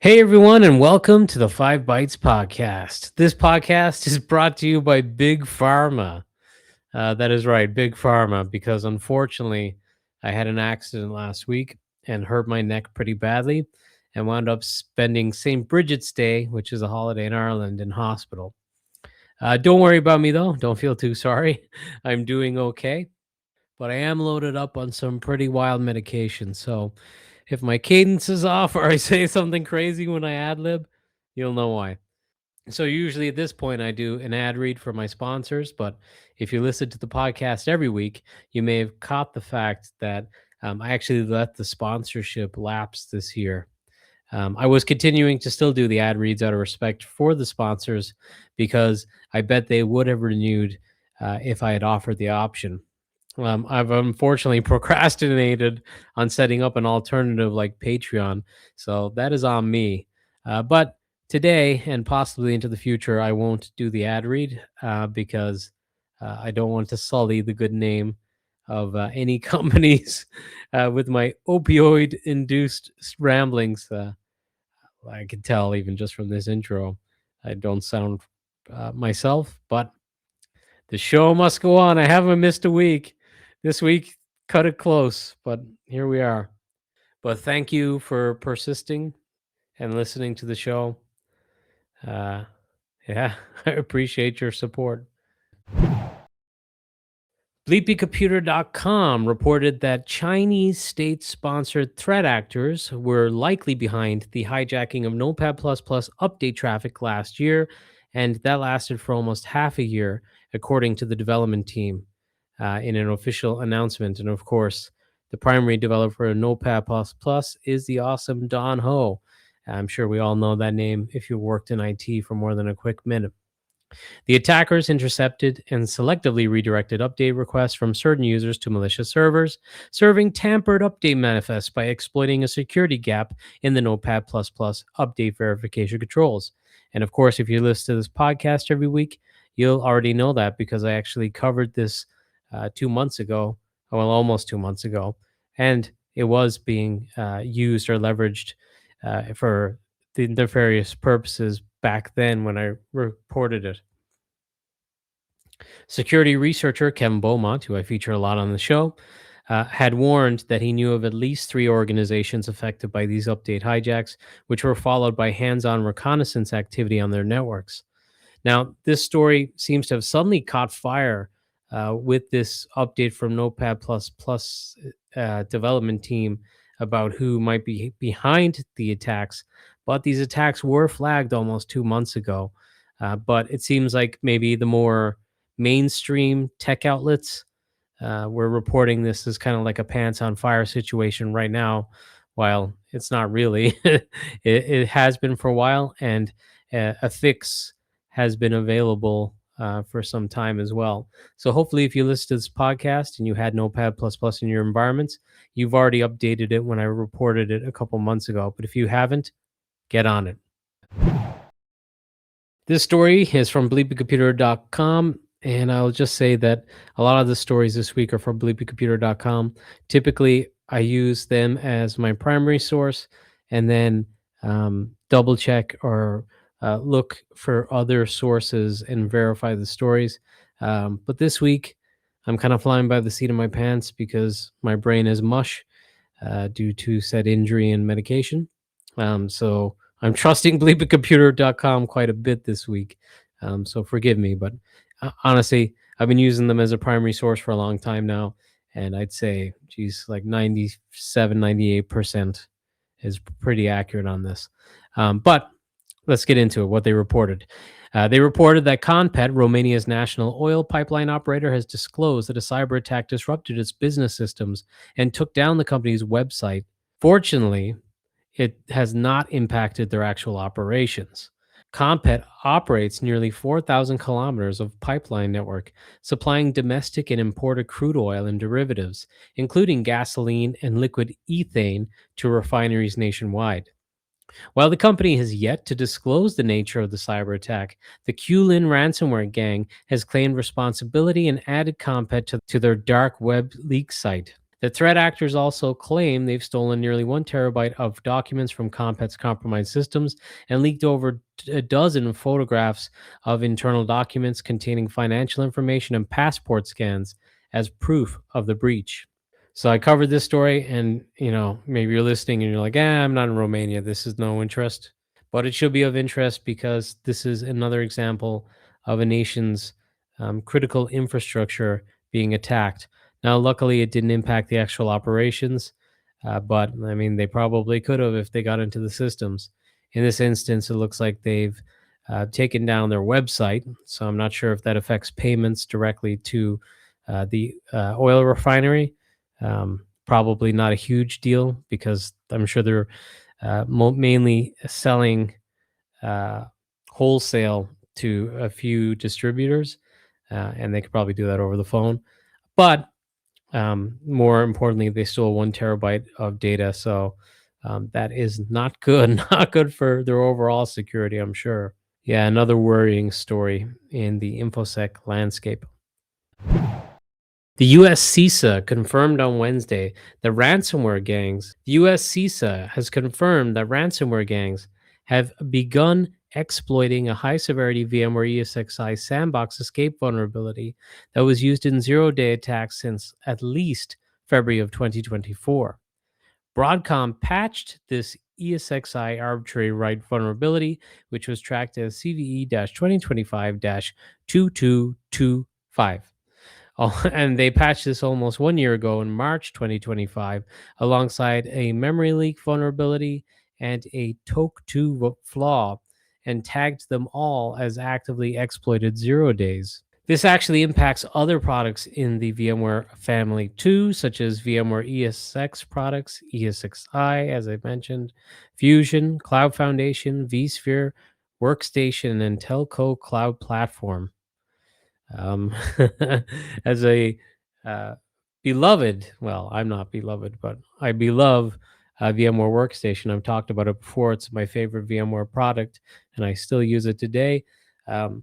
Hey everyone, and welcome to the 5 Bytes Podcast. This podcast is brought to you by Big Pharma. That is right, Big Pharma, because unfortunately, I had an accident last week and hurt my neck pretty badly and wound up spending St. Bridget's Day, which is a holiday in Ireland, in hospital. Don't worry about me though, don't feel too sorry. I'm doing okay, but I am loaded up on some pretty wild medication. So if my cadence is off or I say something crazy when I ad lib, you'll know why. So usually at this point, I do an ad read for my sponsors. But if you listen to the podcast every week, you may have caught the fact that I actually let the sponsorship lapse this year. I was continuing to still do the ad reads out of respect for the sponsors because I bet they would have renewed if I had offered the option. I've unfortunately procrastinated on setting up an alternative like Patreon, so that is on me. But today and possibly into the future, I won't do the ad read because I don't want to sully the good name of any companies with my opioid-induced ramblings. I can tell even just from this intro, I don't sound myself, but the show must go on. I haven't missed a week. This week cut it close, but here we are. But thank you for persisting and listening to the show. Uh, yeah, I appreciate your support. BleepyComputer.com reported that Chinese state sponsored threat actors were likely behind the hijacking of Notepad update traffic last year, and that lasted for almost half a year, according to the development team in an official announcement. And of course, the primary developer of Notepad is the awesome Don Ho. I'm sure we all know that name if you worked in IT for more than a quick minute. The attackers intercepted and selectively redirected update requests from certain users to malicious servers, serving tampered update manifests by exploiting a security gap in the Notepad update verification controls. And of course, if you listen to this podcast every week, you'll already know that because I actually covered this 2 months ago, well, almost 2 months ago, and it was being used or leveraged for the nefarious purposes back then when I reported it. Security researcher Kevin Beaumont, who I feature a lot on the show, had warned that he knew of at least 3 organizations affected by these update hijacks, which were followed by hands on reconnaissance activity on their networks. Now, this story seems to have suddenly caught fire with this update from Notepad development team about who might be behind the attacks. But these attacks were flagged almost 2 months ago. But it seems like maybe the more mainstream tech outlets were reporting this as kind of like a pants on fire situation right now, while it's not really. It has been for a while, and a fix has been available for some time as well. So hopefully, if you listen to this podcast and you had Notepad in your environments, you've already updated it when I reported it a couple months ago. But if you haven't, get on it. This story is from bleepycomputer.com, and I'll just say that a lot of the stories this week are from bleepycomputer.com. Typically, I use them as my primary source and then double check or look for other sources and verify the stories. But this week, I'm kind of flying by the seat of my pants because my brain is mush due to said injury and medication. So I'm trusting bleepycomputer.com quite a bit this week. So forgive me, but honestly, I've been using them as a primary source for a long time now. And I'd say, geez, like 97, 98% is pretty accurate on this. But let's get into it, what they reported. They reported that Conpet, Romania's national oil pipeline operator, has disclosed that a cyber attack disrupted its business systems and took down the company's website. Fortunately, it has not impacted their actual operations. Compet operates nearly 4,000 kilometers of pipeline network, supplying domestic and imported crude oil and derivatives, including gasoline and liquid ethane, to refineries nationwide. While the company has yet to disclose the nature of the cyber attack, the Qlin ransomware gang has claimed responsibility and added Compet to their dark web leak site. The threat actors also claim they've stolen nearly 1 terabyte of documents from Compet's compromised systems and leaked over a dozen photographs of internal documents containing financial information and passport scans as proof of the breach. So I covered this story, and maybe you're listening and you're like, I'm not in Romania. This is no interest. But it should be of interest because this is another example of a nation's critical infrastructure being attacked. Now, luckily, it didn't impact the actual operations, but I mean, they probably could have if they got into the systems. In this instance, it looks like they've taken down their website. So I'm not sure if that affects payments directly to the oil refinery. Probably not a huge deal because I'm sure they're mainly selling uh, wholesale to a few distributors, and they could probably do that over the phone. But more importantly, they stole 1 terabyte of data, so that is not good. Not good for their overall security, I'm sure. Yeah, another worrying story in the infosec landscape. The US CISA confirmed on Wednesday that ransomware gangs, the US CISA has confirmed that ransomware gangs have begun exploiting a high severity VMware ESXi sandbox escape vulnerability that was used in zero-day attacks since at least February of 2024. Broadcom patched this ESXi arbitrary write vulnerability, which was tracked as CVE 2025 2225. Oh, and they patched this almost 1 year ago in March 2025, alongside a memory leak vulnerability and a TOK2 flaw, and tagged them all as actively exploited 0 days. This actually impacts other products in the VMware family too, such as VMware ESX products, ESXi, as I mentioned, Fusion, Cloud Foundation, vSphere, Workstation, and Telco Cloud Platform. Um, as a uh, beloved, well, I'm not beloved, but I beloved VMware Workstation. I've talked about it before. It's my favorite VMware product, and I still use it today. Um,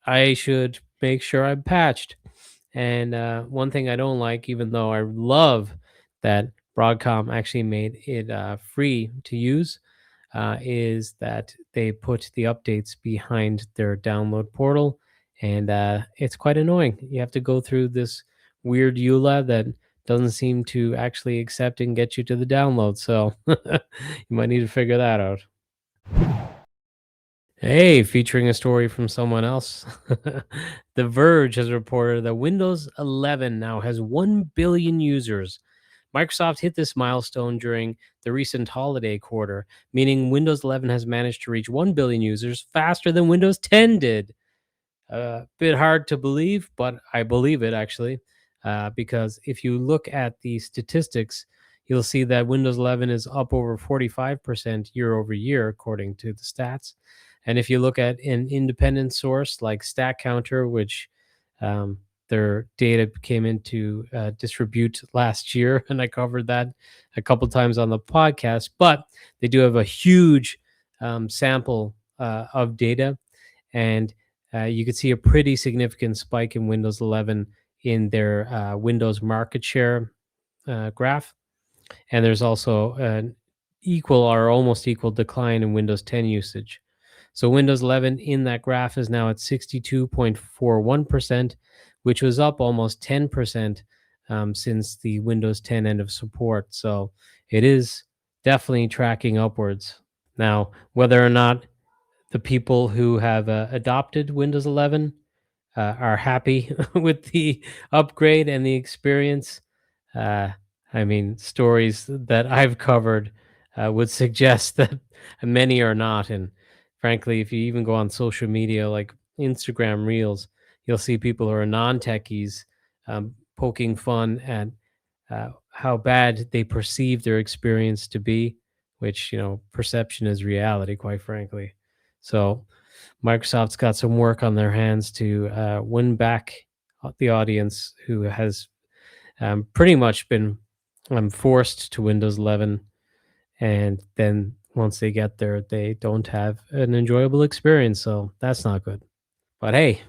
I should make sure I'm patched. And one thing I don't like, even though I love that Broadcom actually made it free to use, is that they put the updates behind their download portal, and it's quite annoying. You have to go through this weird EULA that doesn't seem to actually accept and get you to the download. So you might need to figure that out. Hey, featuring a story from someone else. The Verge has reported that Windows 11 now has 1 billion users. Microsoft hit this milestone during the recent holiday quarter, meaning Windows 11 has managed to reach 1 billion users faster than Windows 10 did. A bit hard to believe, but I believe it actually, because if you look at the statistics, you'll see that Windows 11 is up over 45% year over year, according to the stats. And if you look at an independent source like StatCounter, which um, their data came into distribute last year, and I covered that a couple times on the podcast, but they do have a huge sample of data, and you could see a pretty significant spike in Windows 11 in their Windows market share graph. And there's also an equal or almost equal decline in Windows 10 usage. So Windows 11 in that graph is now at 62.41%, which was up almost 10% since the Windows 10 end of support. So it is definitely tracking upwards. Now, whether or not the people who have adopted Windows 11 are happy with the upgrade and the experience. Uh, I mean, stories that I've covered would suggest that many are not. And frankly, if you even go on social media like Instagram Reels, you'll see people who are non techies poking fun at how bad they perceive their experience to be, which, perception is reality, quite frankly. So, Microsoft's got some work on their hands to win back the audience who has pretty much been forced to Windows 11. And then once they get there, they don't have an enjoyable experience. So that's not good. But hey,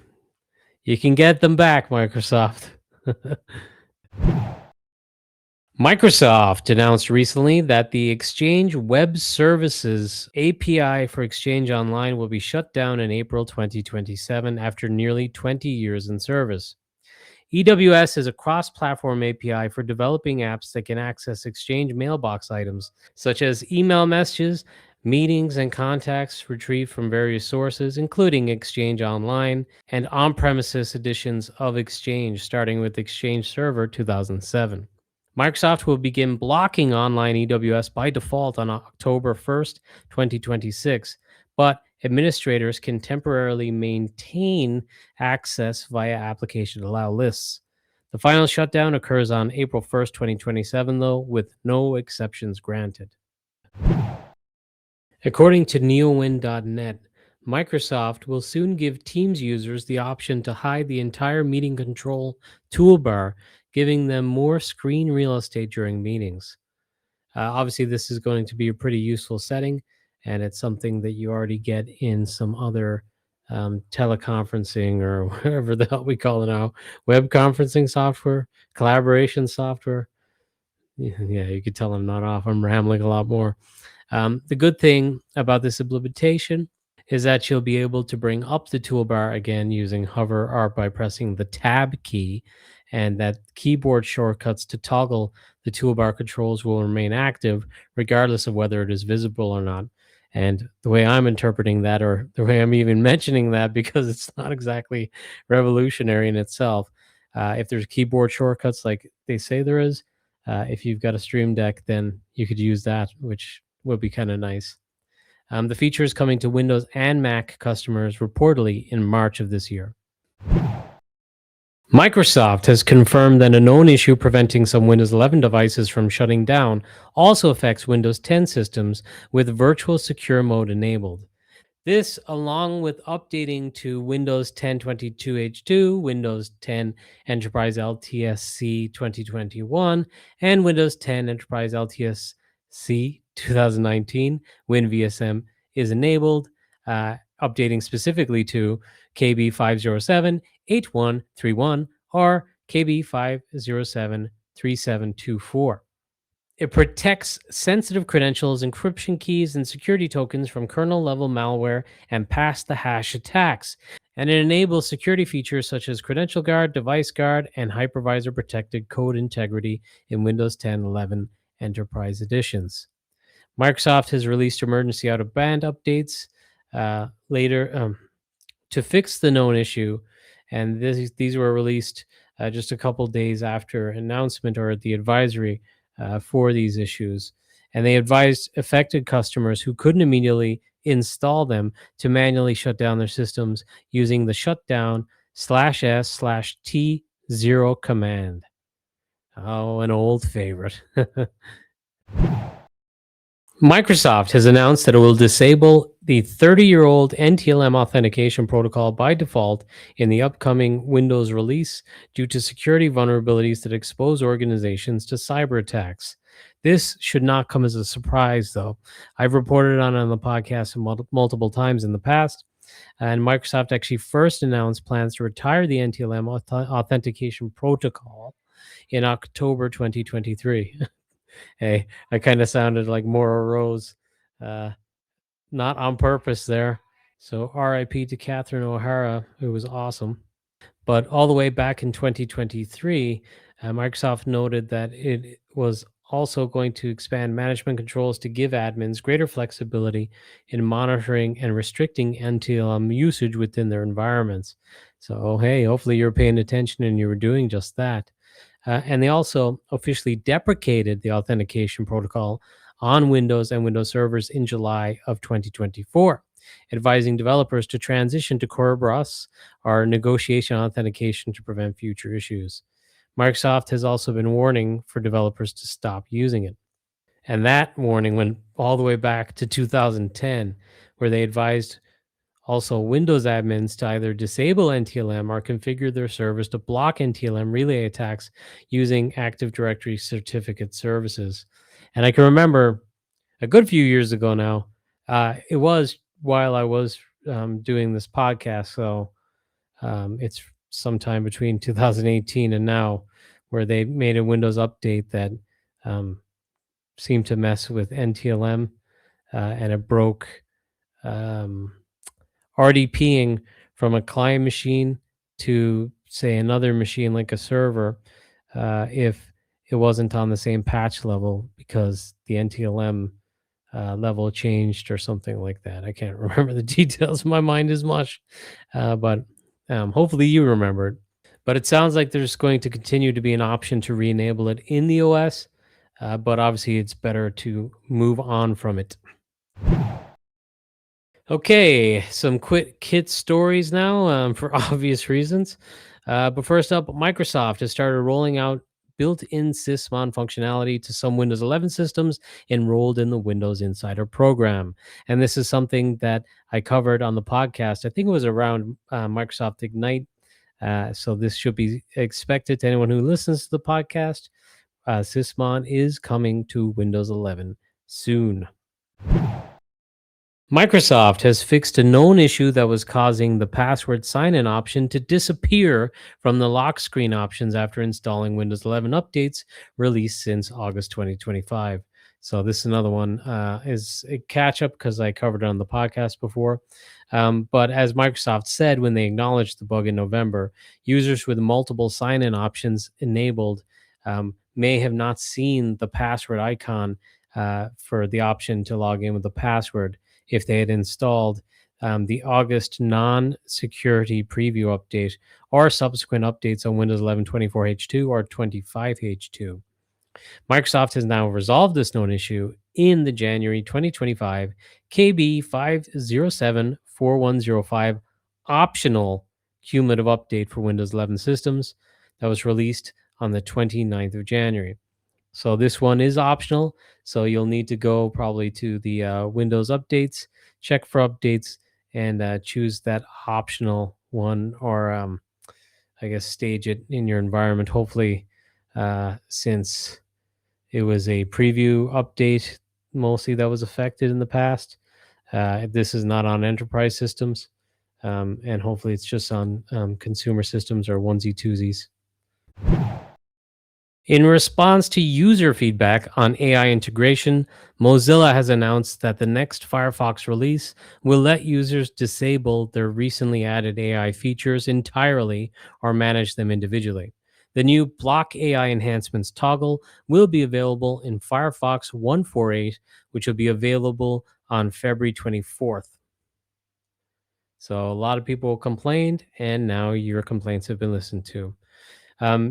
you can get them back, Microsoft. Microsoft announced recently that the Exchange Web Services API for Exchange Online will be shut down in April 2027 after nearly 20 years in service. EWS is a cross platform API for developing apps that can access Exchange mailbox items, such as email messages, meetings, and contacts retrieved from various sources, including Exchange Online and on premises editions of Exchange, starting with Exchange Server 2007. Microsoft will begin blocking online EWS by default on October 1st, 2026, but administrators can temporarily maintain access via application allow lists. The final shutdown occurs on April 1st, 2027, though, with no exceptions granted. According to neowin.net, Microsoft will soon give Teams users the option to hide the entire meeting control toolbar, giving them more screen real estate during meetings. Obviously, this is going to be a pretty useful setting, and it's something that you already get in some other teleconferencing or whatever the hell we call it now, web conferencing software, collaboration software. Yeah, you could tell I'm not off. I'm rambling a lot more. The good thing about this implementation is that you'll be able to bring up the toolbar again using hover or by pressing the tab key, and that keyboard shortcuts to toggle the toolbar controls will remain active regardless of whether it is visible or not. And the way I'm interpreting that, or the way I'm even mentioning that, because it's not exactly revolutionary in itself, if there's keyboard shortcuts like they say there is, if you've got a Stream Deck, then you could use that, which would be kind of nice. The feature is coming to Windows and Mac customers reportedly in March of this year. Microsoft has confirmed that a known issue preventing some Windows 11 devices from shutting down also affects Windows 10 systems with virtual secure mode enabled. This, along with updating to Windows 10 22H2, Windows 10 Enterprise LTSC 2021, and Windows 10 Enterprise LTSC 2019, WinVSM is enabled, updating specifically to KB507 8131 or KB507 3724. It protects sensitive credentials, encryption keys, and security tokens from kernel level malware and pass the hash attacks. And it enables security features such as Credential Guard, Device Guard, and Hypervisor protected code integrity in Windows 10 11 Enterprise editions. Microsoft has released emergency out of band updates later to fix the known issue, and these were released just a couple days after announcement or the advisory for these issues. And they advised affected customers who couldn't immediately install them to manually shut down their systems using the shutdown /s/t0 command. Oh, an old favorite. Microsoft has announced that it will disable the 30-year-old NTLM authentication protocol by default in the upcoming Windows release due to security vulnerabilities that expose organizations to cyber attacks. This should not come as a surprise, though. I've reported on the podcast multiple times in the past, and Microsoft actually first announced plans to retire the NTLM authentication protocol in October 2023. Hey, I kind of sounded like Mora Rose, uh, not on purpose there. So RIP to Catherine O'Hara, who was awesome. But all the way back in 2023, Microsoft noted that it was also going to expand management controls to give admins greater flexibility in monitoring and restricting NTLM usage within their environments. So, hey, hopefully you're paying attention and you were doing just that. And they also officially deprecated the authentication protocol on Windows and Windows servers in July of 2024, advising developers to transition to Kerberos or negotiation authentication to prevent future issues. Microsoft has also been warning for developers to stop using it. And that warning went all the way back to 2010, where they advised also Windows admins to either disable NTLM or configure their servers to block NTLM relay attacks using Active Directory certificate services. And I can remember a good few years ago now, it was while I was doing this podcast. So it's sometime between 2018 and now, where they made a Windows update that um, seemed to mess with NTLM, and it broke um, RDPing from a client machine to, say, another machine like a server, if it wasn't on the same patch level because the NTLM level changed or something like that. I can't remember the details. My mind is mush, but hopefully you remember it. But it sounds like there's going to continue to be an option to re-enable it in the OS, but obviously it's better to move on from it. Okay, some quick kit stories now, for obvious reasons. But first up, Microsoft has started rolling out built-in Sysmon functionality to some Windows 11 systems enrolled in the Windows Insider program. And this is something that I covered on the podcast. I think it was around Microsoft Ignite. So this should be expected to anyone who listens to the podcast. Sysmon is coming to Windows 11 soon. Microsoft has fixed a known issue that was causing the password sign-in option to disappear from the lock screen options after installing Windows 11 updates released since August 2025. So this is another one, is a catch-up because I covered it on the podcast before. But as Microsoft said when they acknowledged the bug in November, users with multiple sign-in options enabled may have not seen the password icon for the option to log in with the password if they had installed the August non-security preview update or subsequent updates on Windows 11 24H2 or 25H2. Microsoft has now resolved this known issue in the January 2025 KB 5074105 optional cumulative update for Windows 11 systems that was released on the 29th of January. So this one is optional. So you'll need to go probably to the Windows updates, check for updates, and choose that optional one, or I guess stage it in your environment. Hopefully, since it was a preview update mostly that was affected in the past, this is not on enterprise systems, and hopefully it's just on consumer systems or onesie twosies. In response to user feedback on AI integration, Mozilla has announced that the next Firefox release will let users disable their recently added AI features entirely or manage them individually. The new Block AI Enhancements toggle will be available in Firefox 148, which will be available on February 24th. So a lot of people complained, and now your complaints have been listened to.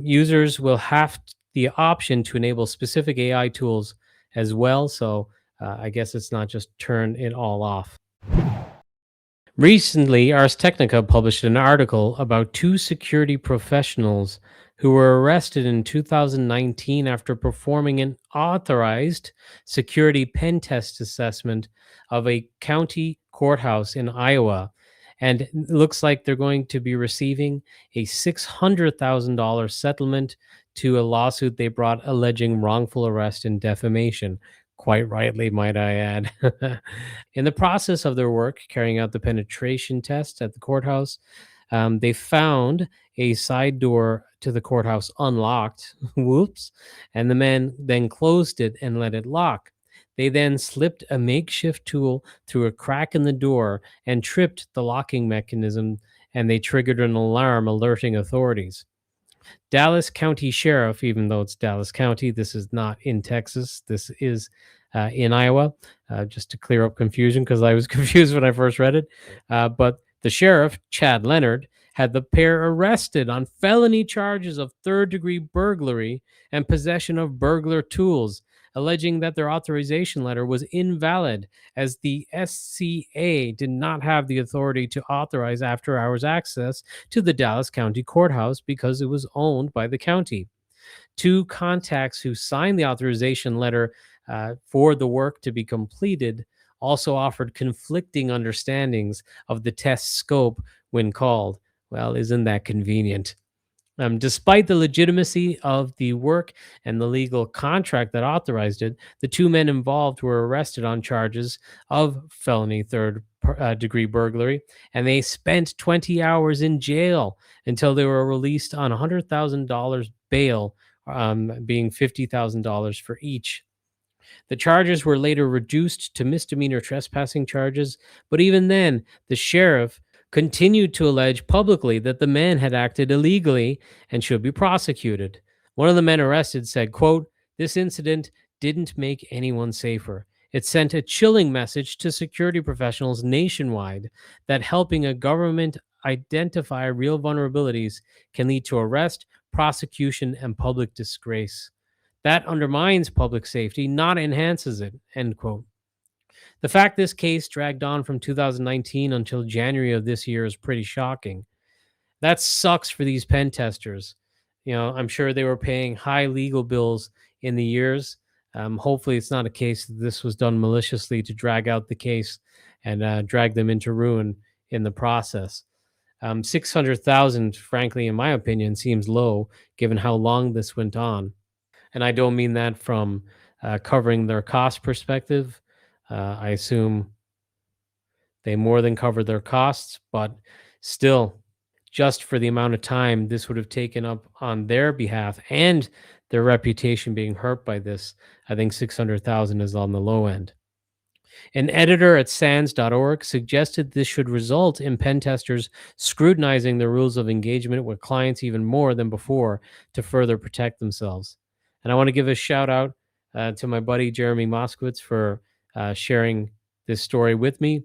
Users will have the option to enable specific AI tools as well. So I guess it's not just turn it all off. Recently, Ars Technica published an article about two security professionals who were arrested in 2019 after performing an authorized security pen test assessment of a county courthouse in Iowa. And it looks like they're going to be receiving a $600,000 settlement to a lawsuit they brought alleging wrongful arrest and defamation. Quite rightly, might I add. In the process of their work carrying out the penetration test at the courthouse, they found a side door to the courthouse unlocked. Whoops. And the men then closed it and let it lock. They then slipped a makeshift tool through a crack in the door and tripped the locking mechanism, and they triggered an alarm alerting authorities. Dallas County Sheriff, even though it's Dallas County, this is not in Texas. This is in Iowa, just to clear up confusion because I was confused when I first read it. But the sheriff, Chad Leonard, had the pair arrested on felony charges of third-degree burglary and possession of burglar tools, alleging that their authorization letter was invalid as the SCA did not have the authority to authorize after-hours access to the Dallas County Courthouse because it was owned by the county. Two contacts who signed the authorization letter for the work to be completed also offered conflicting understandings of the test scope when called. Well, isn't that convenient? Despite the legitimacy of the work and the legal contract that authorized it, the two men involved were arrested on charges of felony third degree burglary, and they spent 20 hours in jail until they were released on $100,000 bail being $50,000 for each. The charges were later reduced to misdemeanor trespassing charges, but even then, the sheriff continued to allege publicly that the man had acted illegally and should be prosecuted. One of the men arrested said, quote, "This incident didn't make anyone safer. It sent a chilling message to security professionals nationwide that helping a government identify real vulnerabilities can lead to arrest, prosecution, and public disgrace. That undermines public safety, not enhances it." End quote. The fact this case dragged on from 2019 until January of this year is pretty shocking. That sucks for these pen testers. I'm sure they were paying high legal bills in the years. Hopefully, it's not a case that this was done maliciously to drag out the case and drag them into ruin in the process. 600,000, frankly, in my opinion, seems low given how long this went on. And I don't mean that from covering their cost perspective. I assume they more than covered their costs, but still, just for the amount of time this would have taken up on their behalf and their reputation being hurt by this, I think 600,000 is on the low end. An editor at SANS.org suggested this should result in pen testers scrutinizing the rules of engagement with clients even more than before to further protect themselves. And I want to give a shout out to my buddy Jeremy Moskowitz for sharing this story with me.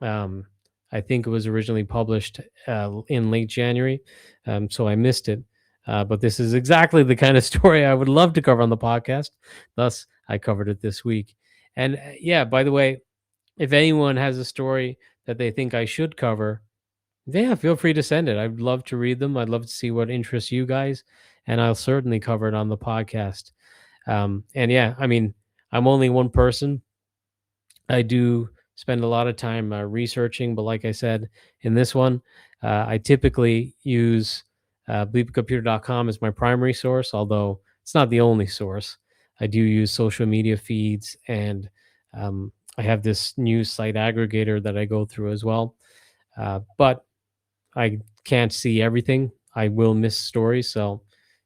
Um, I think it was originally published in late January, so I missed it. But this is exactly the kind of story I would love to cover on the podcast. Thus, I covered it this week. And yeah, by the way, if anyone has a story that they think I should cover, yeah, feel free to send it. I'd love to read them. I'd love to see what interests you guys, and I'll certainly cover it on the podcast. And yeah, I mean, I'm only one person. I do spend a lot of time researching, but like I said, in this one, I typically use bleepcomputer.com as my primary source, although it's not the only source. I do use social media feeds, and I have this news site aggregator that I go through as well. But I can't see everything. I will miss stories. So,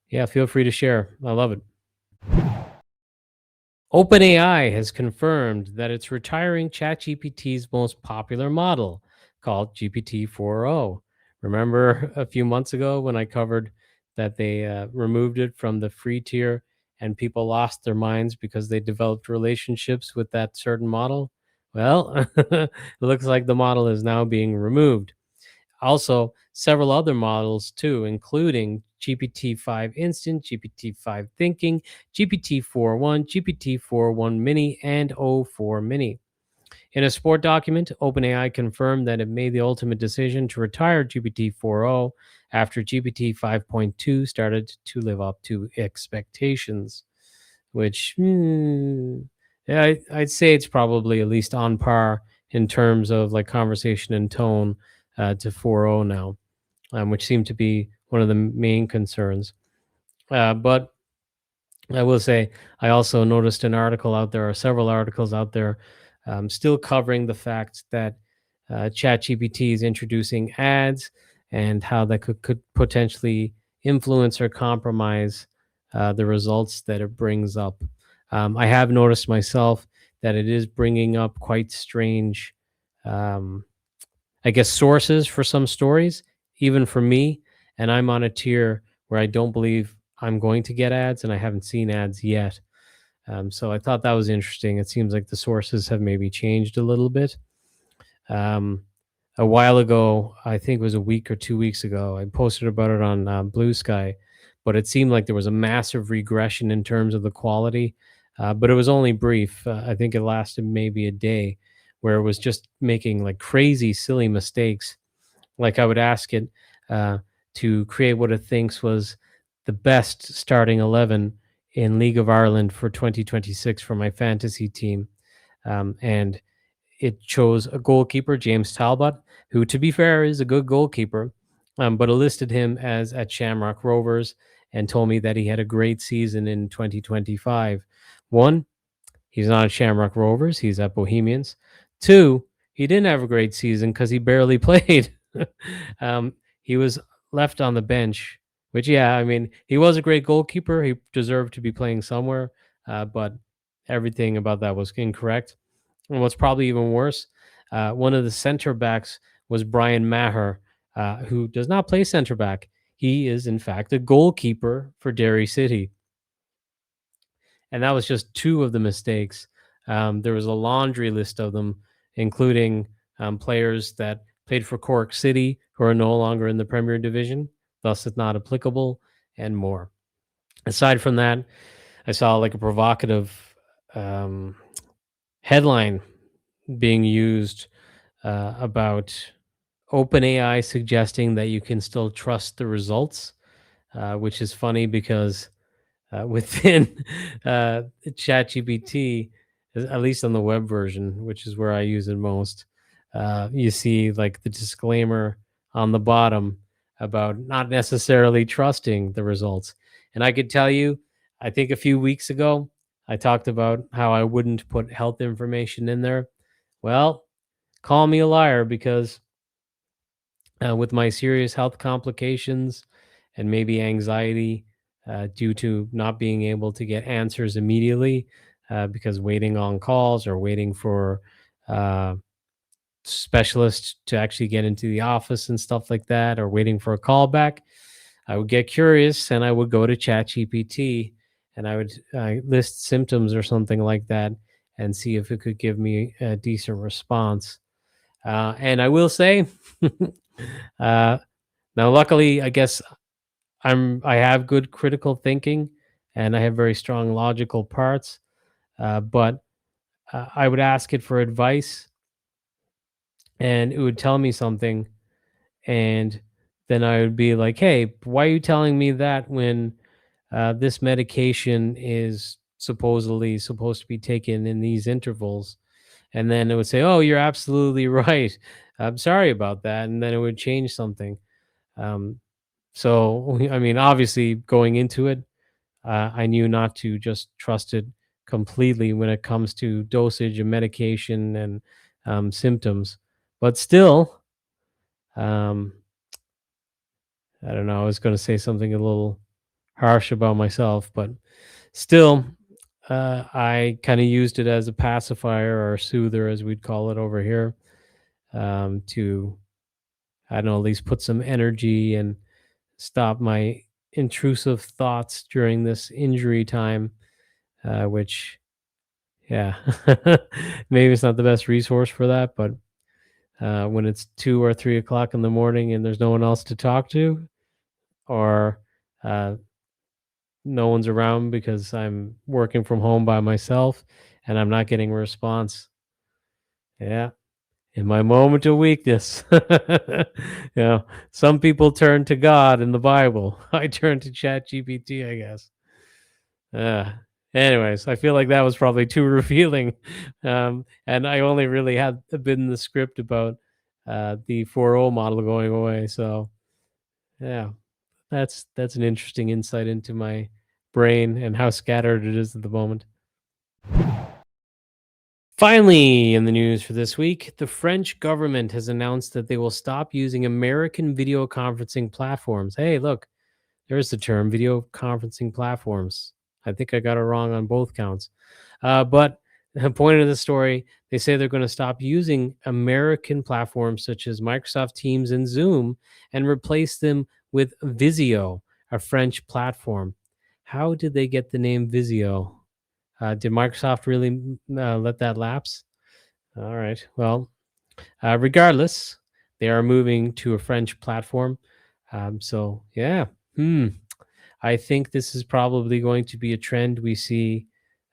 yeah, feel free to share. I love it. OpenAI has confirmed that it's retiring ChatGPT's most popular model, called GPT 4.0. Remember a few months ago when I covered that they removed it from the free tier and people lost their minds because they developed relationships with that certain model? Well, it looks like the model is now being removed. Also, several other models too, including GPT-5 Instant, GPT-5 Thinking, GPT-4.1, GPT-4.1 Mini, and O4 Mini. In a support document, OpenAI confirmed that it made the ultimate decision to retire GPT 4.0 after GPT 5.2 started to live up to expectations, which yeah, I'd say it's probably at least on par in terms of like conversation and tone to 4.0 now, which seemed to be one of the main concerns. But I will say, I also noticed an article out there, or several articles out there, still covering the fact that ChatGPT is introducing ads and how that could potentially influence or compromise the results that it brings up. I have noticed myself that it is bringing up quite strange, um, I guess, sources for some stories, even for me. And I'm on a tier where I don't believe I'm going to get ads, and I haven't seen ads yet. So I thought that was interesting. It seems like the sources have maybe changed a little bit. Um, a while ago, I think it was a week or 2 weeks ago, I posted about it on Blue Sky, but it seemed like there was a massive regression in terms of the quality. But it was only brief. I think it lasted maybe a day, where it was just making like crazy, silly mistakes. Like I would ask it to create what it thinks was the best starting 11 in League of Ireland for 2026 for my fantasy team. And it chose a goalkeeper, James Talbot, who, to be fair, is a good goalkeeper, but it listed him as at Shamrock Rovers and told me that he had a great season in 2025. One, he's not at Shamrock Rovers, he's at Bohemians. Two, he didn't have a great season because he barely played. He was left on the bench Which, yeah, I mean, he was a great goalkeeper. He deserved to be playing somewhere, but everything about that was incorrect. And what's probably even worse, one of the center backs was Brian Maher, who does not play center back. He is, in fact, a goalkeeper for Derry City. And that was just two of the mistakes. There was a laundry list of them, including players that played for Cork City who are no longer in the Premier Division, thus it's not applicable, and more. Aside from that, I saw like a provocative um, headline being used about OpenAI suggesting that you can still trust the results, which is funny because within ChatGPT, at least on the web version, which is where I use it most, you see like the disclaimer on the bottom about not necessarily trusting the results. And I could tell you, I think a few weeks ago, I talked about how I wouldn't put health information in there. Well, call me a liar because with my serious health complications and maybe anxiety due to not being able to get answers immediately because waiting on calls or waiting for uh, specialists to actually get into the office and stuff like that, or waiting for a call back, I would get curious and I would go to ChatGPT and I would list symptoms or something like that and see if it could give me a decent response. And I will say, uh, now, luckily, I guess I have good critical thinking, and I have very strong logical parts. But I would ask it for advice, and it would tell me something, and then I would be like, "Hey, why are you telling me that when this medication is supposedly supposed to be taken in these intervals?" And then it would say, "Oh, you're absolutely right. I'm sorry about that," and then it would change something. Um, So, I mean, obviously, going into it, I knew not to just trust it completely when it comes to dosage of medication and symptoms. But still, um, I don't know. I was going to say something a little harsh about myself, but still, I kind of used it as a pacifier or a soother, as we'd call it over here, to, I don't know, at least put some energy and stop my intrusive thoughts during this injury time, which, yeah, maybe it's not the best resource for that, but when it's 2 or 3 o'clock in the morning and there's no one else to talk to, or uh, no one's around because I'm working from home by myself and I'm not getting a response. Yeah. In my moment of weakness, some people turn to God in the Bible. I turn to Chat GPT, I guess. Uh, Anyways, I feel like that was probably too revealing. And I only really had a bit in the script about the 4.0 model going away. So yeah, that's an interesting insight into my brain and how scattered it is at the moment. Finally, in the news for this week, the French government has announced that they will stop using American video conferencing platforms. Hey, look, there's the term video conferencing platforms. I think I got it wrong on both counts. But the point of the story, they say they're going to stop using American platforms such as Microsoft Teams and Zoom and replace them with Visio, a French platform. How did they get the name Visio? Did Microsoft really let that lapse? All right. Well, regardless, they are moving to a French platform. So, yeah. Hmm. I think this is probably going to be a trend we see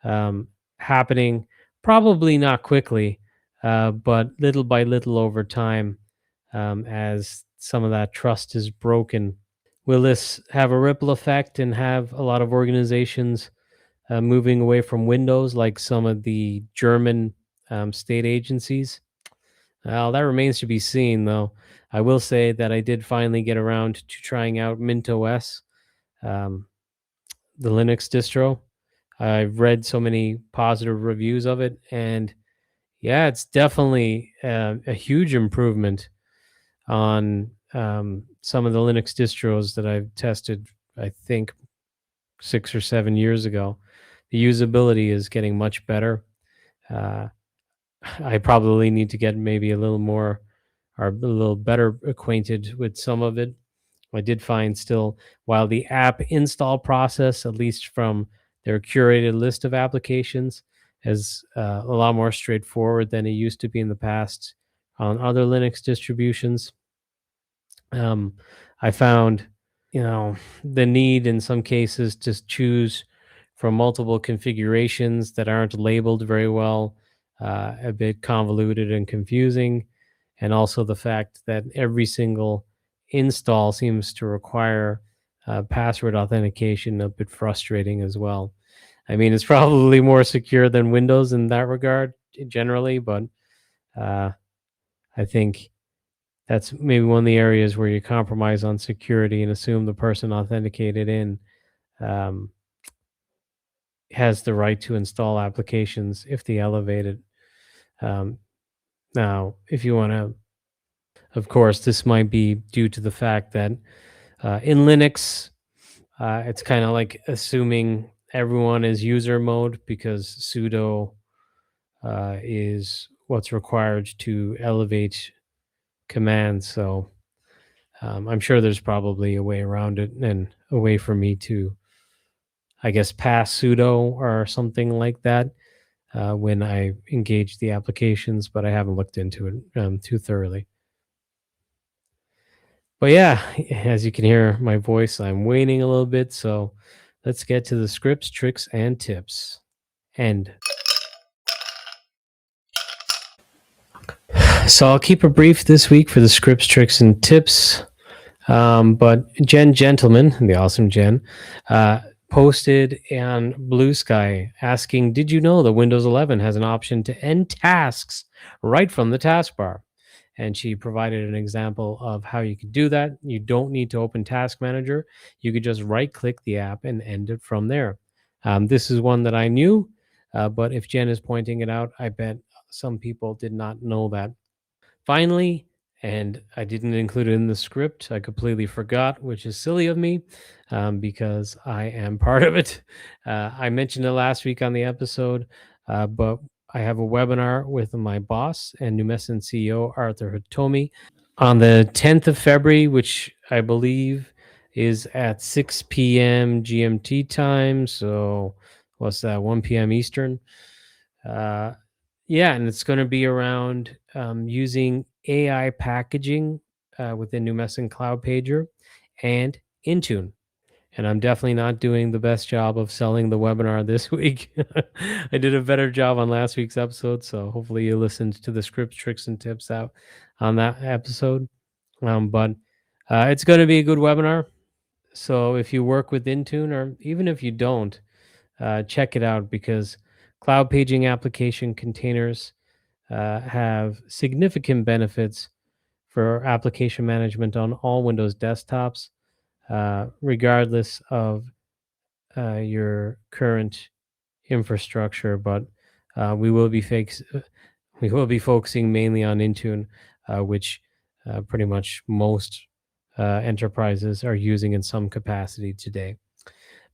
um, happening, probably not quickly, but little by little over time as some of that trust is broken. Will this have a ripple effect and have a lot of organizations moving away from Windows like some of the German state agencies? Well, that remains to be seen, though. I will say that I did finally get around to trying out Mint OS. Um, the Linux distro. I've read so many positive reviews of it, and yeah, it's definitely a huge improvement on some of the Linux distros that I've tested, I think 6 or 7 years ago, the usability is getting much better. Uh, I probably need to get maybe a little more or a little better acquainted with some of it. I did find still, while the app install process, at least from their curated list of applications, is a lot more straightforward than it used to be in the past on other Linux distributions. Um, I found, the need in some cases to choose from multiple configurations that aren't labeled very well, a bit convoluted and confusing, and also the fact that every single install seems to require password authentication, a bit frustrating as well. I mean, it's probably more secure than Windows in that regard generally, but uh, I think that's maybe one of the areas where you compromise on security and assume the person authenticated in um, has the right to install applications if they elevate it. Um, Now, if you want to, of course, this might be due to the fact that in Linux, it's kind of like assuming everyone is user mode because sudo is what's required to elevate commands. So I'm sure there's probably a way around it and a way for me to, I guess, pass sudo or something like that when I engage the applications, but I haven't looked into it too thoroughly. But yeah, as you can hear my voice, I'm waning a little bit. So let's get to the scripts, tricks, and tips. End. So I'll keep it brief this week for the scripts, tricks, and tips. But Jen Gentleman, the awesome Jen, posted on Blue Sky asking, "Did you know that Windows 11 has an option to end tasks right from the taskbar?" And she provided an example of how you could do that. You don't need to open Task Manager. You could just right-click the app and end it from there. This is one that I knew, but if Jen is pointing it out, I bet some people did not know that. Finally, and I didn't include it in the script, I completely forgot, which is silly of me because I am part of it. I mentioned it last week on the episode, but I have a webinar with my boss and Numesen CEO, Arthur Hitomi, on the 10th of February, which I believe is at 6 p.m. GMT time. So, what's that, 1 p.m. Eastern? Uh, yeah, and it's going to be around using AI packaging within Numesen Cloud Pager and Intune. And I'm definitely not doing the best job of selling the webinar this week. I did a better job on last week's episode, so hopefully you listened to the scripts, tricks, and tips out on that episode. But it's going to be a good webinar. So if you work with Intune, or even if you don't, check it out because cloud paging application containers have significant benefits for application management on all Windows desktops, regardless of your current infrastructure. But we will be we will be focusing mainly on Intune, which pretty much most enterprises are using in some capacity today.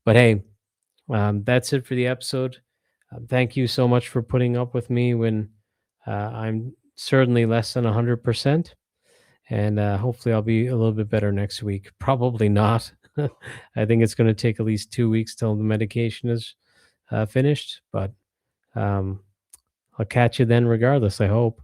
But hey, that's it for the episode. Thank you so much for putting up with me when I'm certainly less than 100%. And hopefully I'll be a little bit better next week. Probably not. I think it's going to take at least 2 weeks till the medication is finished. But um, I'll catch you then regardless, I hope.